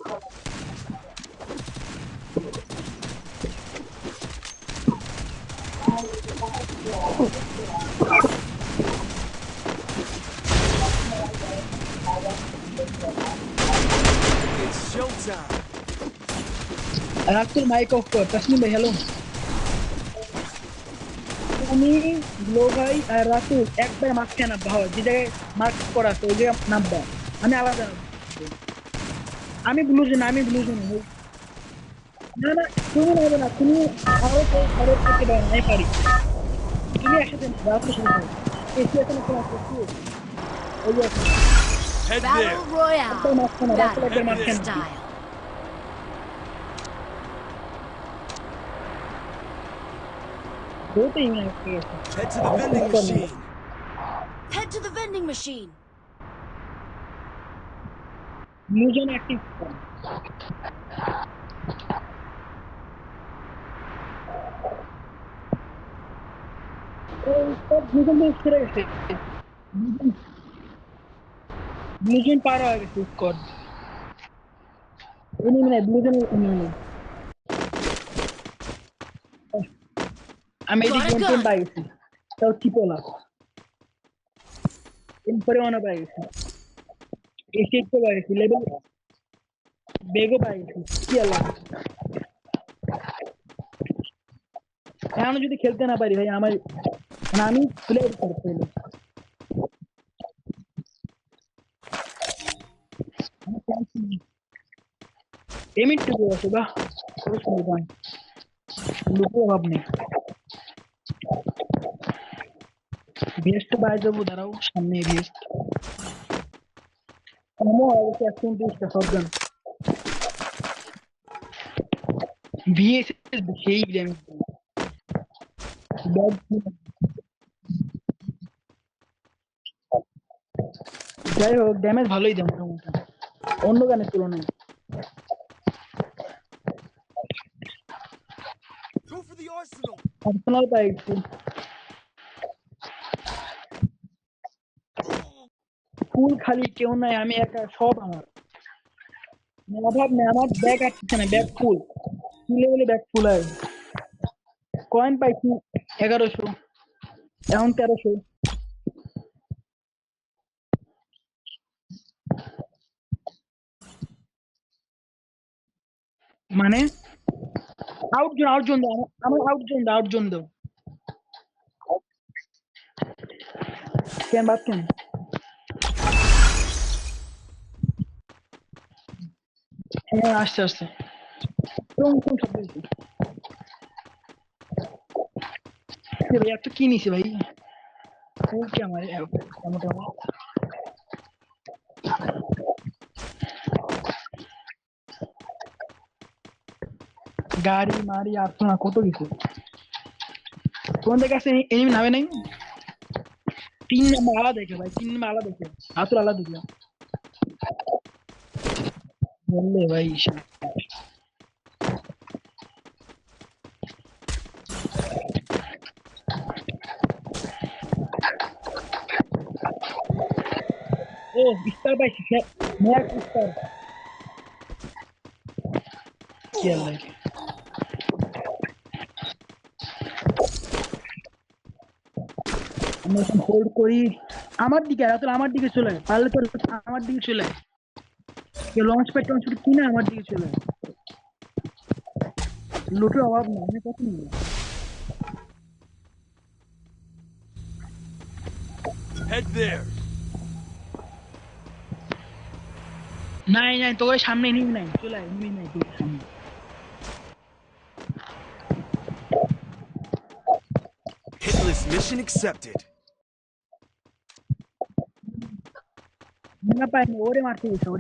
It's showtime. Ratul mic of কর তাসনিম ভাই hello তুমি গ্লো ভাই আর রাতুল একবার মাঝখানে নামবা হয় যে জায়গায় মার্ক করা আছে ওই জায়গায় নামবা আমি আলাদা নামবো। আমি ব্লু জোন না না তুমি নামবে না তুমি আরো কেউ ঘরে থেকে দাও আমি পারি তুমি একসাথে নামবা আপনার সাথে এসি এখানে খেলা করছি ওই যে এখানে Head Battle there. একবার Royale. মাঝখানে রাতুল একবার Battle মাঝখানে style. বলতেই না Head to the vending machine. Head to the vending machine. Blue zone active এই সব ব্লু জোন ছেড়ে গেছে ব্লু জোন পার হয়ে গেছে স্কোর এনিমি নাই ব্লু জোন এনিমি আমি এদিকে Got a এমপিএম gun. পাই গেছি তাও চিপোলা এরপরে মনে পাই গেছি এসি একটু পাই গেছি লেভেল বেগও পাই গেছি কি আল্লাহ এখন যদি খেলতে না পারি ভাই আমার মানে আমি প্লেয়ার করতে হলো পেমেন্ট টুকু আছে বাহ কোনো সুবিধা নেই লুকো অভাব নেই ভেস্ট বাইরে যাবো দাঁড়াও সামনে ভেস্ট আমার অবশ্যই 129টা শটগান ভিএসএস সেই গেম যাই হোক ড্যামেজ ভালোই দেয় মোটামুটি অন্য গানের তুলনায় Go for the arsenal. Personal পাইছি ফুল খালি কেউ নাই আমি একা সব আমার অভাব নেই আমার ব্যাগ আসছে না ব্যাগ ফুল তুলে বলে ব্যাগ ফুল হয় কয়েন পাইছি 1100 এখন 1300 মানে আউট জোন দাও আমার আউট জোন দাও কেন বাদ কেন হ্যাঁ আসছে কোন কোন শব্দ দিছি ভাই এত কি নিছে ভাই ওকে আমার মোটামুটি গাড়ি মারি আসতো না কত কিছু তোমাদের কাছে এনিমি নামে নাই 3 নাম্বার আলাদা দেখে ভাই 3 নাম্বার আলাদা দেখে হাতুর আলাদা দেখে বললে ভাই ও স্টার পাইছি মেয়ার স্টার কি আল্লাহ আমি এখন হোল্ড করি আমার দিকে রাতুল আমার দিকে চলে আয়। পারলে তো আমার দিকে চলে আয়। কেউ লঞ্চ প্যাড কিনে আমার দিকে চলে আয়। লুটের অভাব নেই আমি কত নিব Head there. নাই তোর সামনে নিবি নাই চলে আয় নিবি নাই তোর সামনে Hitless mission accepted. না পাইনি ওরে মারতে গেছে ও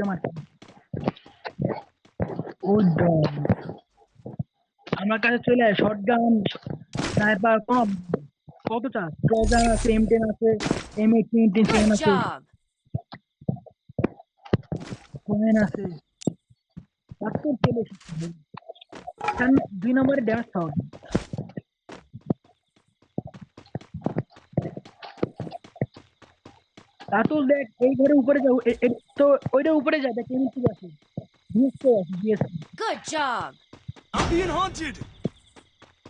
ডন আমার কাছে চলে আয় শটগান স্নাইপার কত চাস ট্রজান আছে M10 আছে M18 Great আছে job. কোয়েন আছে এত চলে এসেছে 2 নম্বরে ড্যামেজ খাওয়া রাতুল দেখ এই ঘরে উপরে যাও তো ওইটা উপরে যা দেখ কেমন ঠিক আছে Yes. Good job. I'm being haunted.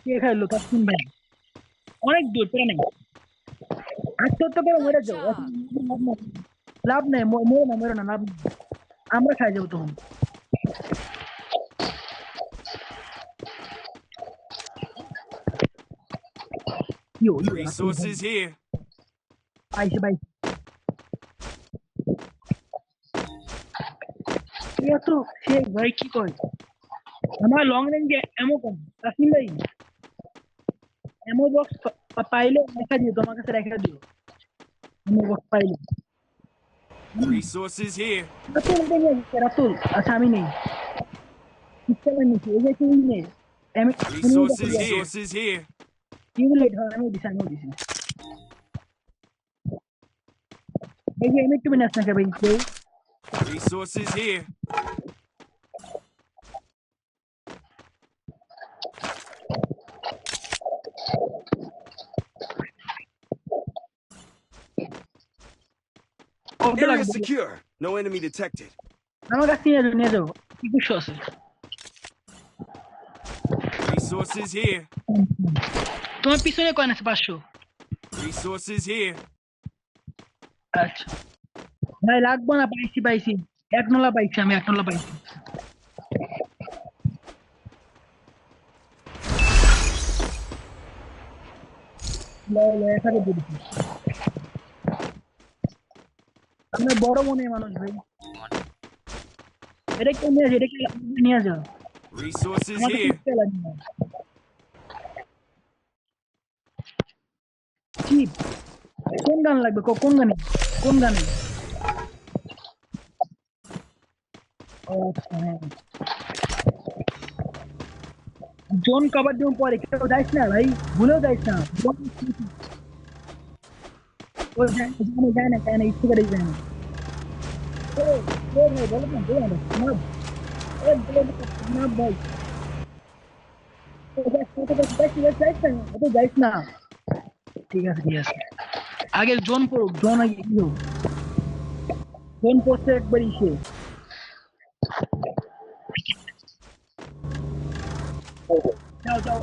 কে খাইলো কাসিম ভাই অনেক দূর পেরে নেই আত্মহত্যা করে মরে Good যাও job. লাভ নেই মরে না লাভ নেই আমরা খাই যাবো তখন Resources here. পাইছে পাইছে তো সে ভাই কি কয় আমার লং রেঞ্জে এমো কম কাসিম ভাই এমো বক্স পাইলে রেখে দিও তোমার কাছে রেখে দিও এমো বক্স পাইলে Resources here. রাতুল আচ্ছা আমি নেই ইচ্ছা নিচ্ছি এই যে তুমি নেই আমি Resources here. টিউবলাইট হয় আমি দিছি এই যে আমি একটু মিনাস না ভাই কেউ Resources here. কত Area লাগবে secure. No enemy detected. আমার কাছে নিয়ে যাও কি কিছু আছে Resources here. তোমার পিছনে কয়েন আছে 500 Resources here. আচ্ছা ভাই লাগবো না পাইছি এক নলা পাইছি আমি এক নলা পাইছি এখানে দিয়েছি আমরা বড় মনে মানুষ ভাই এটা কি নিয়ে যাও Resources আমাদের here. কিনতে লাগবে না কি কোন গান লাগবে কোন গানে ও আচ্ছা হ্যাঁ জোন কভার দিন পরে কেউ যাইস না ভাই ভুলেও যাইস না ও যায় না ইচ্ছে করে যায় না ভাই বলো না ভাই যাইস না ঠিক আছে আগে জোন পড়ুক জোন আগে কি হোক জোন পড়ছে একবার ইসে যাও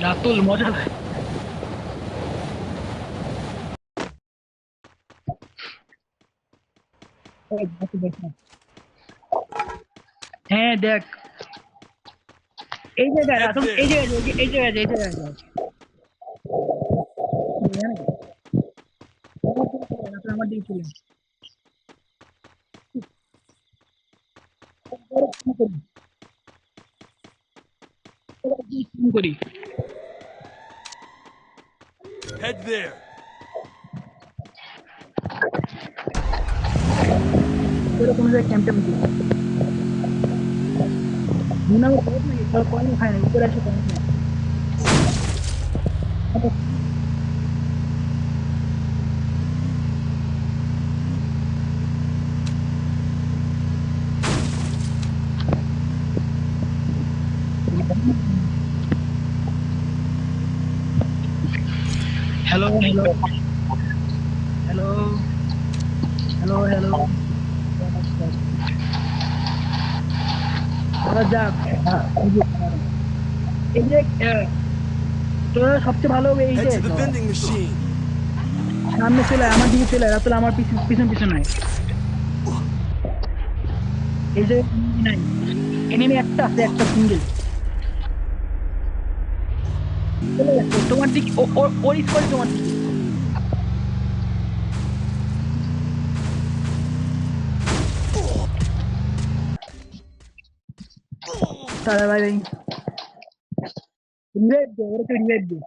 রাতুল মজা লাগে হ্যাঁ দেখ এই জায়গায় রাতুল এই জায়গায় আমার দিকে চলে করি Head there. কোনো জায়গায় ক্যাম্পে মধ্যে মনে হয় বহুত নাকি তোর কয়েন খায় না উপরে এসে কয়েন খায় হ্যালো যাক এই যে তোর সবচেয়ে ভালো হবে এই Head যে to the vending machine. সামনে চলে আমার দিকে চলে রাতুল আমার পিছন নাই এই যে নাই এনিমি একটা আছে একটা সিঙ্গেল তোমার দিকে ওর স্কোয়াড তোমার দিকে তাহলে ভাই রিভাইভ দে ওরা তো রিভাইভ দে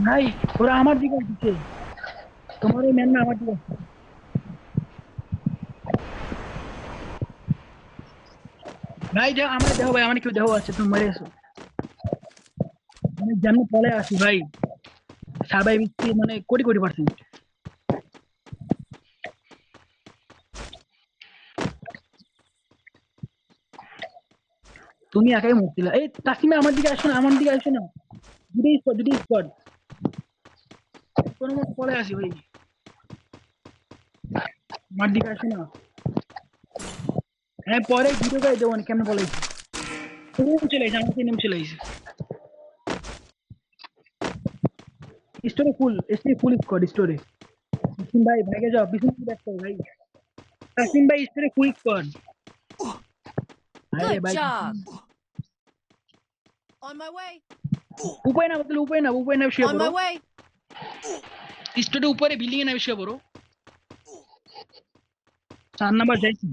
ভাই ওরা আমার দিকে আসছে তোমার ওই ম্যান না আমার দিকে আসছে ভাই আমার দেহ ভাই আমার কেউ দেহ আছে তুমি মরে এসো আমি যেমন পলে আসি ভাই সার্ভাইভ মানে কোটি %। তুমি একাই মরছিলে। এই তাসিমা আমার দিকে আসো না, আমার দিকে আসো না। দুটোই স্কোয়াড। কোনো মতো পরে আসি ভাই, আমার দিকে আসো না। হ্যাঁ পরে ভিডিও করে দেবো কেমন বলেছি। চলে এসে আমার নেমে চলে এসে স্টোরে ফুল, এসে ফুল স্কোয়াড স্টোরে। বিসিম ভাই ভাইকে যাও, বিসিম ব্যাক করো ভাই। তাসিম ভাই স্টোরে ফুল স্কোয়াড। আরে Good ভাই job. On my way. উপায় না বদলে, উপায় না শুয়ে On পড়ো। my way. স্টোরে উপরে বিল্ডিং এ না শুয়ে পড়ো। 4 নাম্বার যাইছি।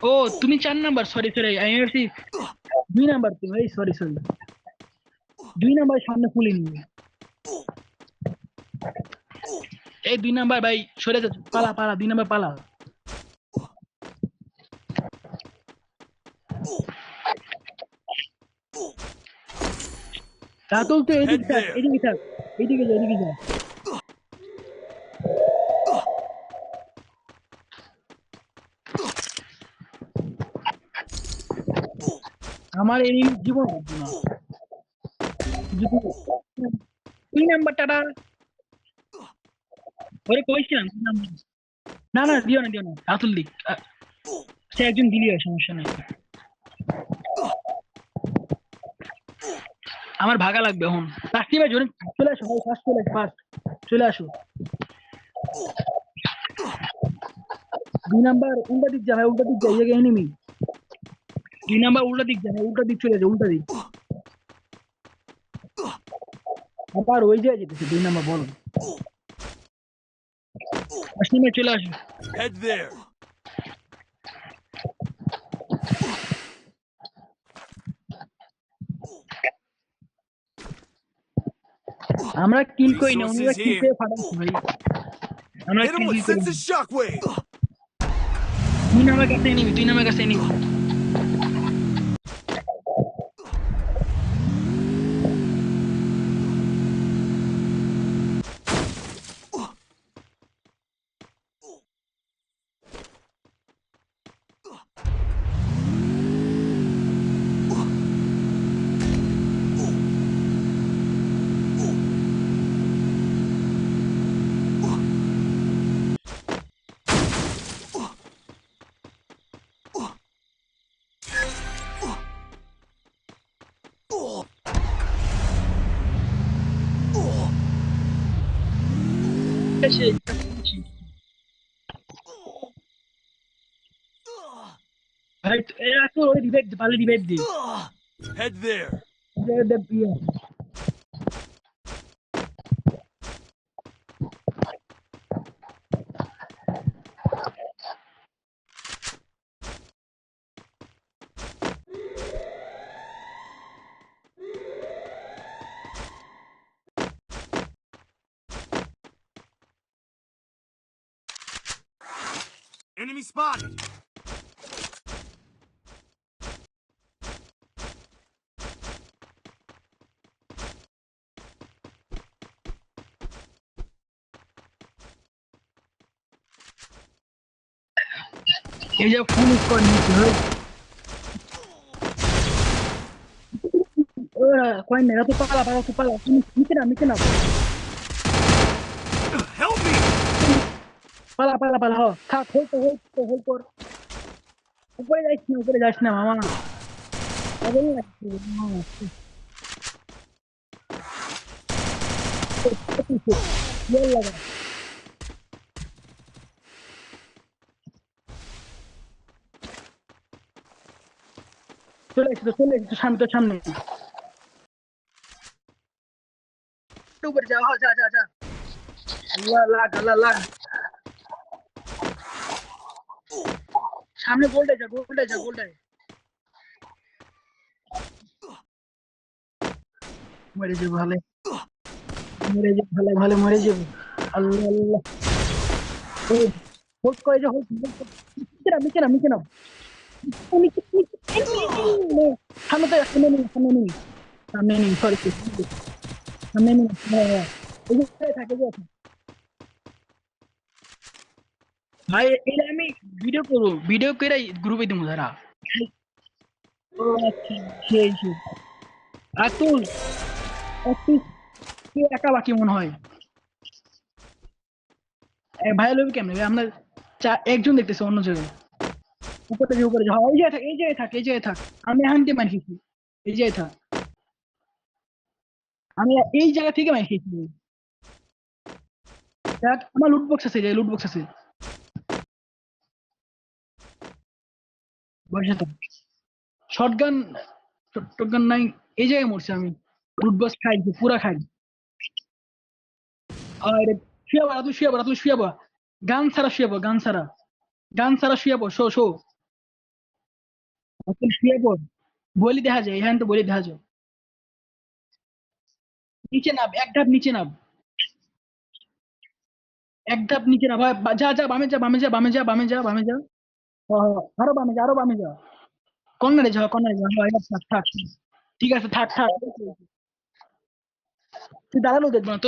ও তুমি 4 নাম্বার, সরি আমি ভাবছি 2 নাম্বার তুমি, এই সরি 2 নাম্বার সামনে ফুলি নিয়ে। এই 2 নাম্বার ভাই সরে যাচ্ছে, পালা 2 নাম্বার পালা। রাতুল তো Head এদিকে থাক, there. এদিকে যা। আমার এনিমি জীবন বাঁচবে না। যদি 2 নাম্বারটা ওরে কইছিলাম 2 নাম্বার। না দিও না রাতুল দিক। সে একজন দিলি হয়, সমস্যা নেই। আমার ভাগা লাগবে এখন। তাসনি ভাই জোরে চলে আসো ভাই, ফার্স্ট চলে আসো। 2 নাম্বার উল্টা দিক যা ভাই, উল্টা দিক যা, এই জায়গায় এনিমি। 2 নাম্বার উল্টা দিক যা ভাই, উল্টা দিক চলে যা, উল্টা দিক। আবার ওই জায়গায় যেতেছে 2 নাম্বার, বলো। তাসনি ভাই চলে আসো। Head there. আমরা কিল করি না, Resources ওনারা কিল here. করে ফাটাচ্ছি ভাই। আমরা Hit him কিল with করি না। sense of shockwave. 2 নাম্বার কাছে এনিমি। ভাই এরা তো ওই রিভাইভ দে। Head there. Enemy spotted. এই যে ফুল স্কোয়াড নিচ্ছে ভাই। ওরা কয়েন নেই, তো পালা তুমি নিচে না Help me. পালা হ থাক, হোল্ড কর। উপরে যাস না মামা। পাগল লাগছে, মামা। জল লাগা। চলে এসেছে সামনে। উপরে যা, যা। আল্লাহ লাগ। সামনে গোল্ডে যা। মরে যাবো ভালো মরে যাবো। আল্লাহ। হোল্ড করে যা, নিচে নাও। সামনে তো সামনে নেই সরি, সামনে নেই। এই যে থাকে যে ভাই, এটা আমি ভিডিও করে গ্রুপে দিব যারা। ও আচ্ছা, সেই আতুল, তুই তুই একা বাকি মনে হয়। ভাইয়া লবি কেমনে ভাই? আমরা একজন দেখতেছি অন্য জায়গায়। উপরে যা, উপরে যা, হ্যাঁ, এই জায়গায় থাক। আমি এখান থেকে মার খেয়েছি, এই জায়গায় থাক। আমি এই জায়গা থেকে মার খেয়েছি। দেখ আমার লুট বক্স আছে, লুট বক্স আছে, বসে থাক। শটগান, শটগান নাই, এই জায়গায় মরছি আমি। লুট বক্স খাইছি, পুরা খাই। আর শুয়ে পড়া। গান ছাড়া শুয়ে পড়, গান ছাড়া শুয়ে পড়, শো। তুই শুয়ে পড়, বলি দেখা যায়, এখানে তো বলি দেখা যায়। নিচে নাম, এক ধাপ নিচে নাম, এক ধাপ নিচে নাম, ভাই, যা বামে যা। আরো বামে যা। কর্নারে যা, হ্যাঁ, এবার থাক। ঠিক আছে, থাক। তুই দাঁড়ালেও দেখবো না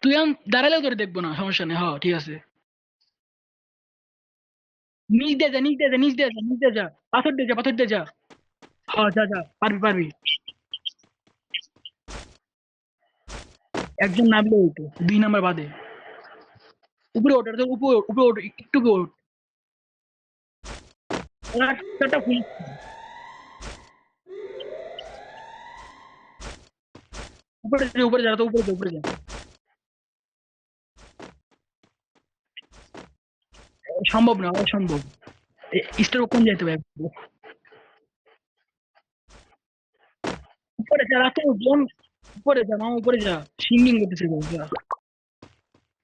তুই দাঁড়ালেও তোর দেখবো না, সমস্যা নেই, হ্যাঁ ঠিক আছে। নিচ দিয়ে যা। পাথর দিয়ে যা। হ্যাঁ, যা, পারবি। একজন নামলে হইতো, 2 নাম্বার বাদে। উপরে ওঠ, উপরে ওঠ, একটু উপরে ওঠ। রাস্তাটা খুল, উপরে যা। সম্ভব না, অসম্ভব। স্টোর কোন যেতে হবে? উপরে যা, রাতে জন, উপরে যা। সিঙ্গিং করতেছে তো, যা।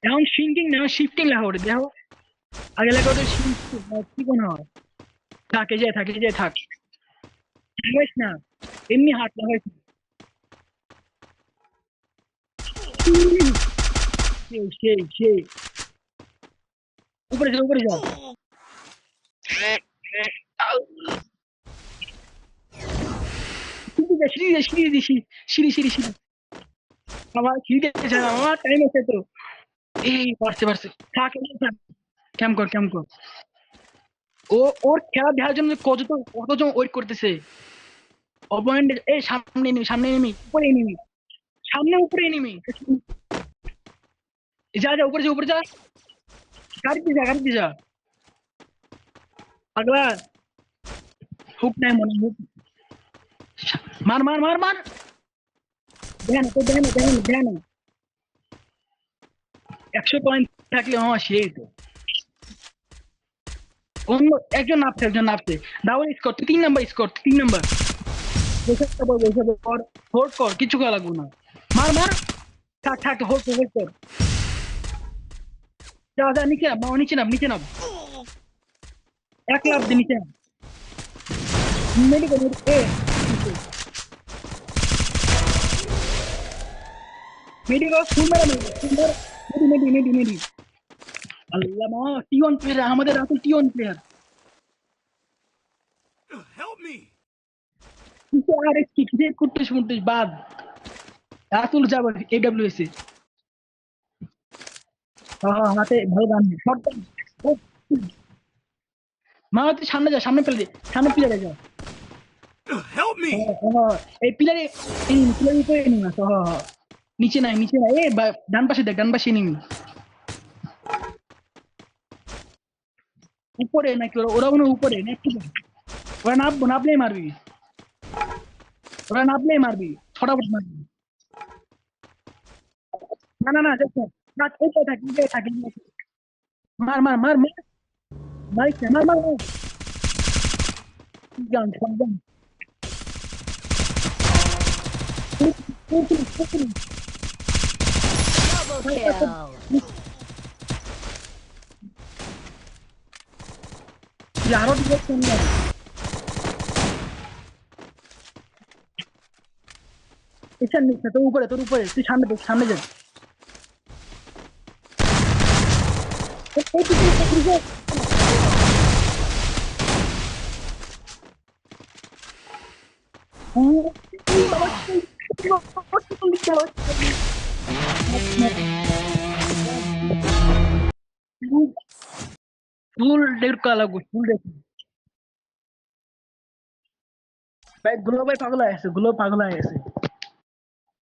এখন সিঙ্কিং না, শিফটিং লেখা ওটা দেখো। আগে লেখা ওটা কি কোনো হয়? থাক। লাগাইস না, এমনি হাত লাগাইস না। সেই উপরে যা। সিঁড়ি। বাবা সিঁড়িতে যা, আমার টাইম আছে তো। এই পারছে। থাক, এখানে থাক। ক্যাম্প কর। ও, ওর খেলা দেখার জন্য কতজন ওয়েট করতেছে। অপোনেন্ট, এই সামনে এনিমি, উপরে এনিমি। যা, উপরে যা। গাড়িতে যা। পাগলা, হুক নাই মনে হয়, হুক। মার। দেখে না। 100 পয়েন্ট থাকলে আমার সেই তো। অন্য একজন নামছে। Double score, 3 number. বসে পর, হোল্ড কর, কিছু করা লাগবে না। মার। থাক, হোল্ড কর। যা, নিচে নাম। এক লাফ দিয়ে নিচে নাম। মেডিকেল, ফুল মেডি। আল্লাহ মা, টি1 প্লেয়ার, আমাদের রাতুল টি1 প্লেয়ার। Help me! কিন্তু আর একটু করতে বাদ। রাতুল যাবে AWS এ। হ্যাঁ, হাতে ভালো গান, শর্ট গান। মা, তুই সামনে পেলে সামনে পিলারে যা। Help me! এই পিলারের উপরে নিয়ে আসো, হ্যাঁ। নিচে নাই, ডান পাশে দেখ, ডান পাশে নিবি। উপরে নাকি ওরা মনে হয় উপরে না, একটু ওরা নামলেই মারবি, ছটাফট মারবি। না, দেখো। না, এই জায়গায় থাক। মার। মারিস না, মার। শটগান। Double kill. আরো ডিফেক্ট কেমন? এখানে নিচ্ছে, তোর উপরে তুই সামনে যা। এই পিছনে। ফুল ডেট করা লাগবে, ফুল ডেট। ভাই গুলো ভাই পাগল হয়ে গেছে, গুলো পাগল হয়ে গেছে।